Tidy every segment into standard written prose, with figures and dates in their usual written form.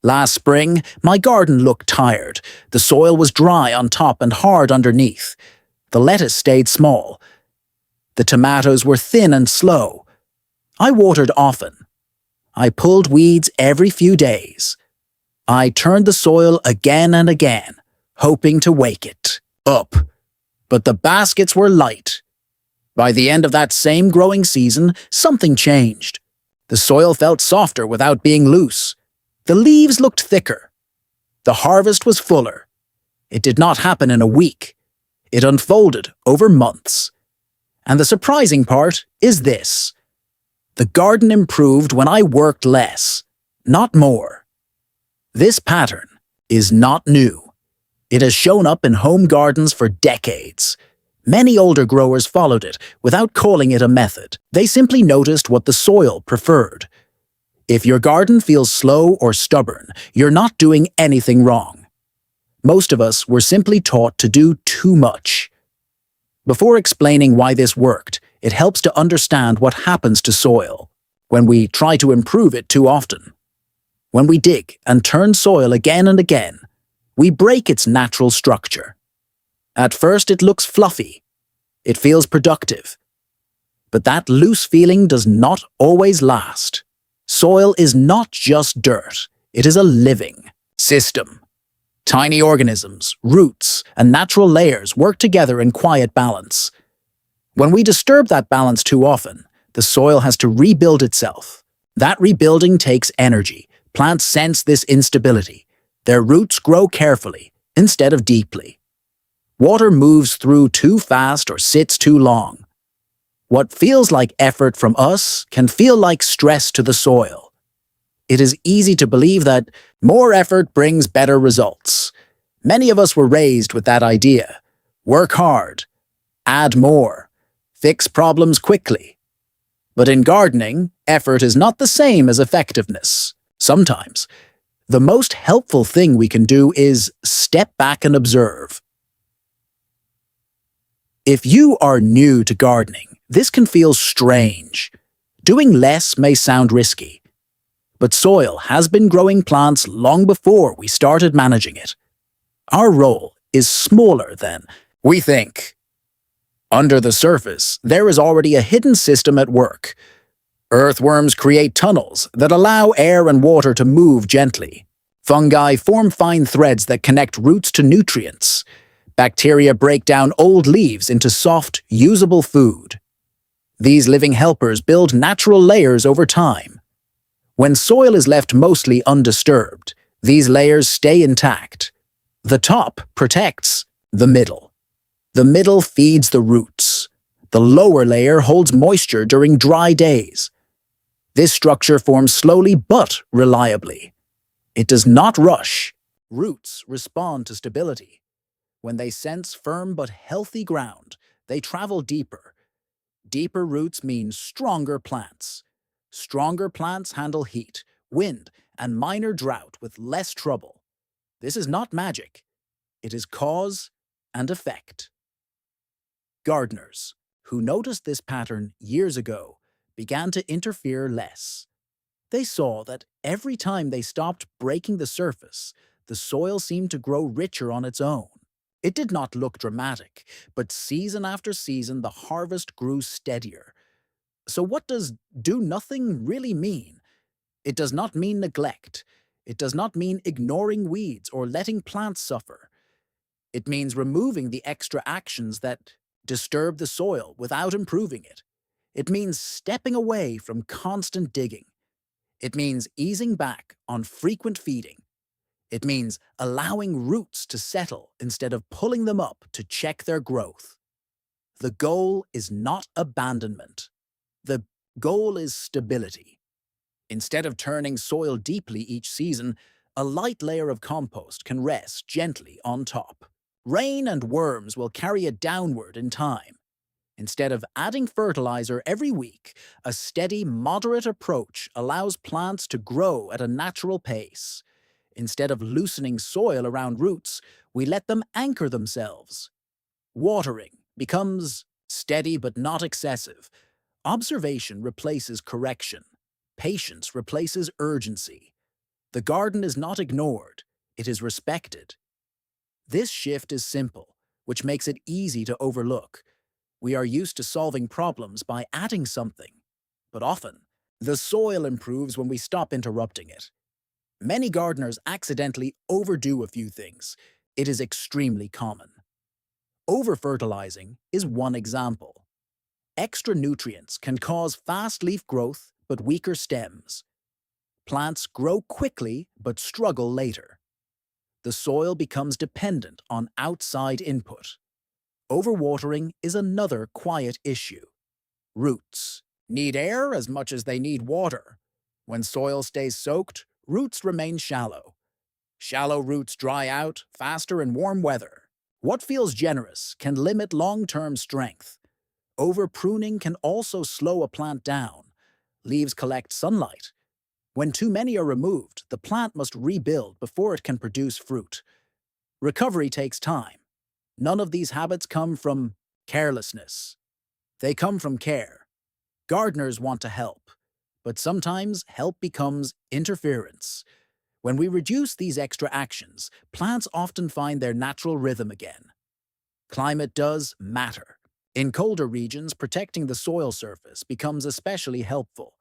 Last spring, my garden looked tired. The soil was dry on top and hard underneath. The lettuce stayed small. The tomatoes were thin and slow. I watered often. I pulled weeds every few days. I turned the soil again and again, hoping to wake it up. But the baskets were light. By the end of that same growing season, something changed. The soil felt softer without being loose. The leaves looked thicker. The harvest was fuller. It did not happen in a week. It unfolded over months. And the surprising part is this. The garden improved when I worked less, not more. This pattern is not new. It has shown up in home gardens for decades. Many older growers followed it without calling it a method. They simply noticed what the soil preferred. If your garden feels slow or stubborn, you're not doing anything wrong. Most of us were simply taught to do too much. Before explaining why this worked, it helps to understand what happens to soil when we try to improve it too often. When we dig and turn soil again and again, we break its natural structure. At first it looks fluffy. It feels productive. But that loose feeling does not always last. Soil is not just dirt, it is a living system. Tiny organisms, roots, and natural layers work together in quiet balance. When we disturb that balance too often, the soil has to rebuild itself. That rebuilding takes energy. Plants sense this instability. Their roots grow carefully, instead of deeply. Water moves through too fast or sits too long. What feels like effort from us can feel like stress to the soil. It is easy to believe that more effort brings better results. Many of us were raised with that idea. Work hard, add more, fix problems quickly. But in gardening, effort is not the same as effectiveness. Sometimes, the most helpful thing we can do is step back and observe. If you are new to gardening, this can feel strange. Doing less may sound risky. But soil has been growing plants long before we started managing it. Our role is smaller than we think. Under the surface, there is already a hidden system at work. Earthworms create tunnels that allow air and water to move gently. Fungi form fine threads that connect roots to nutrients. Bacteria break down old leaves into soft, usable food. These living helpers build natural layers over time. When soil is left mostly undisturbed, these layers stay intact. The top protects the middle. The middle feeds the roots. The lower layer holds moisture during dry days. This structure forms slowly but reliably. It does not rush. Roots respond to stability. When they sense firm but healthy ground, they travel deeper. Deeper roots mean stronger plants. Stronger plants handle heat, wind, and minor drought with less trouble. This is not magic. It is cause and effect. Gardeners, who noticed this pattern years ago, began to interfere less. They saw that every time they stopped breaking the surface, the soil seemed to grow richer on its own. It did not look dramatic, but season after season the harvest grew steadier. So what does do nothing really mean? It does not mean neglect. It does not mean ignoring weeds or letting plants suffer. It means removing the extra actions that disturb the soil without improving it. It means stepping away from constant digging. It means easing back on frequent feeding. It means allowing roots to settle instead of pulling them up to check their growth. The goal is not abandonment. The goal is stability. Instead of turning soil deeply each season, a light layer of compost can rest gently on top. Rain and worms will carry it downward in time. Instead of adding fertilizer every week, a steady, moderate approach allows plants to grow at a natural pace. Instead of loosening soil around roots, we let them anchor themselves. Watering becomes steady but not excessive. Observation replaces correction. Patience replaces urgency. The garden is not ignored, it is respected. This shift is simple, which makes it easy to overlook. We are used to solving problems by adding something, but often, the soil improves when we stop interrupting it. Many gardeners accidentally overdo a few things. It is extremely common. Over-fertilizing is one example. Extra nutrients can cause fast leaf growth but weaker stems. Plants grow quickly but struggle later. The soil becomes dependent on outside input. Overwatering is another quiet issue. Roots need air as much as they need water. When soil stays soaked, roots remain shallow. Shallow roots dry out faster in warm weather. What feels generous can limit long-term strength. Over-pruning can also slow a plant down. Leaves collect sunlight. When too many are removed, the plant must rebuild before it can produce fruit. Recovery takes time. None of these habits come from carelessness. They come from care. Gardeners want to help, but sometimes help becomes interference. When we reduce these extra actions, plants often find their natural rhythm again. Climate does matter. In colder regions, protecting the soil surface becomes especially helpful.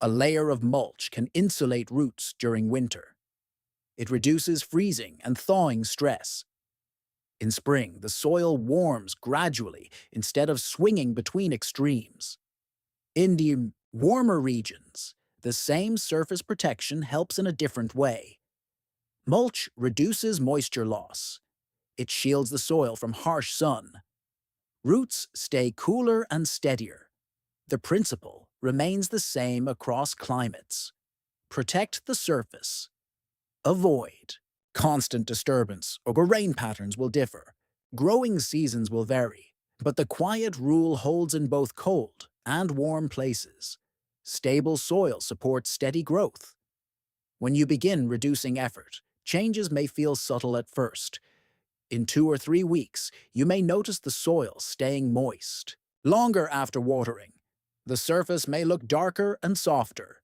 A layer of mulch can insulate roots during winter. It reduces freezing and thawing stress. In spring, the soil warms gradually instead of swinging between extremes. In the warmer regions, the same surface protection helps in a different way. Mulch reduces moisture loss. It shields the soil from harsh sun. Roots stay cooler and steadier. The principle remains the same across climates. Protect the surface. Avoid constant disturbance, or rain patterns will differ. Growing seasons will vary, but the quiet rule holds in both cold and warm places. Stable soil supports steady growth. When you begin reducing effort, changes may feel subtle at first. In 2 or 3 weeks, you may notice the soil staying moist. Longer after watering, the surface may look darker and softer.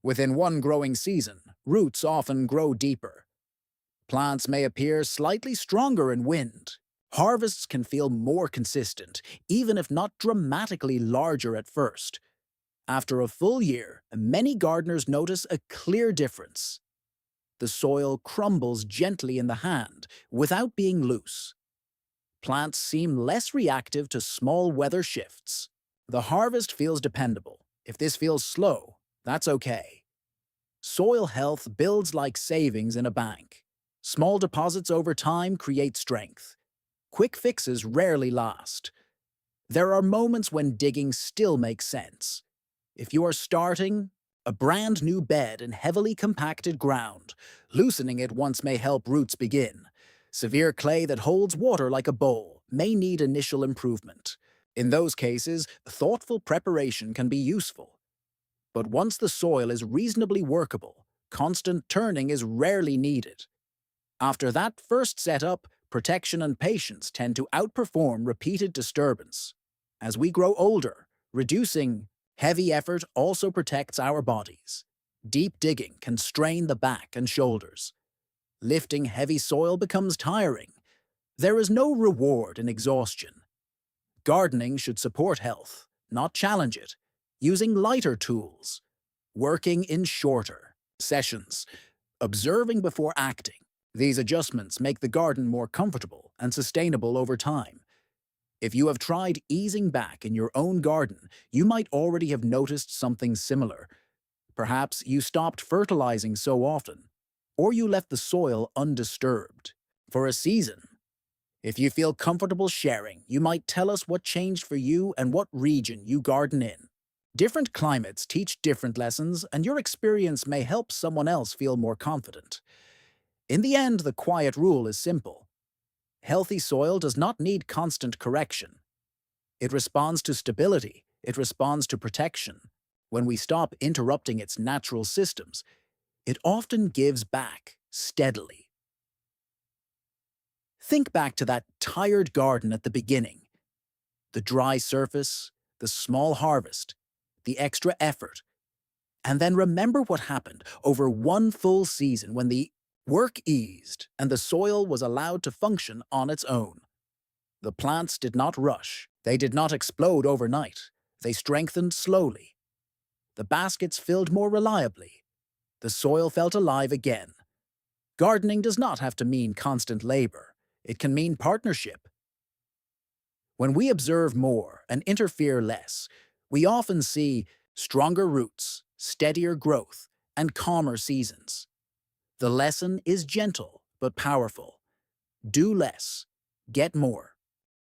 Within one growing season, roots often grow deeper. Plants may appear slightly stronger in wind. Harvests can feel more consistent, even if not dramatically larger at first. After a full year, many gardeners notice a clear difference. The soil crumbles gently in the hand without being loose. Plants seem less reactive to small weather shifts. The harvest feels dependable. If this feels slow, that's okay. Soil health builds like savings in a bank. Small deposits over time create strength. Quick fixes rarely last. There are moments when digging still makes sense. If you are starting a brand new bed in heavily compacted ground, loosening it once may help roots begin. Severe clay that holds water like a bowl may need initial improvement. In those cases, thoughtful preparation can be useful. But once the soil is reasonably workable, constant turning is rarely needed. After that first setup, protection and patience tend to outperform repeated disturbance. As we grow older, reducing heavy effort also protects our bodies. Deep digging can strain the back and shoulders. Lifting heavy soil becomes tiring. There is no reward in exhaustion. Gardening should support health, not challenge it, using lighter tools, working in shorter sessions, observing before acting. These adjustments make the garden more comfortable and sustainable over time. If you have tried easing back in your own garden, you might already have noticed something similar. Perhaps you stopped fertilizing so often, or you left the soil undisturbed for a season. If you feel comfortable sharing, you might tell us what changed for you and what region you garden in. Different climates teach different lessons, and your experience may help someone else feel more confident. In the end, the quiet rule is simple. Healthy soil does not need constant correction. It responds to stability. It responds to protection. When we stop interrupting its natural systems, it often gives back steadily. Think back to that tired garden at the beginning. The dry surface, the small harvest, the extra effort. And then remember what happened over one full season when the work eased and the soil was allowed to function on its own. The plants did not rush. They did not explode overnight. They strengthened slowly. The baskets filled more reliably. The soil felt alive again. Gardening does not have to mean constant labor. It can mean partnership. When we observe more and interfere less, we often see stronger roots, steadier growth, and calmer seasons. The lesson is gentle but powerful. Do less, get more.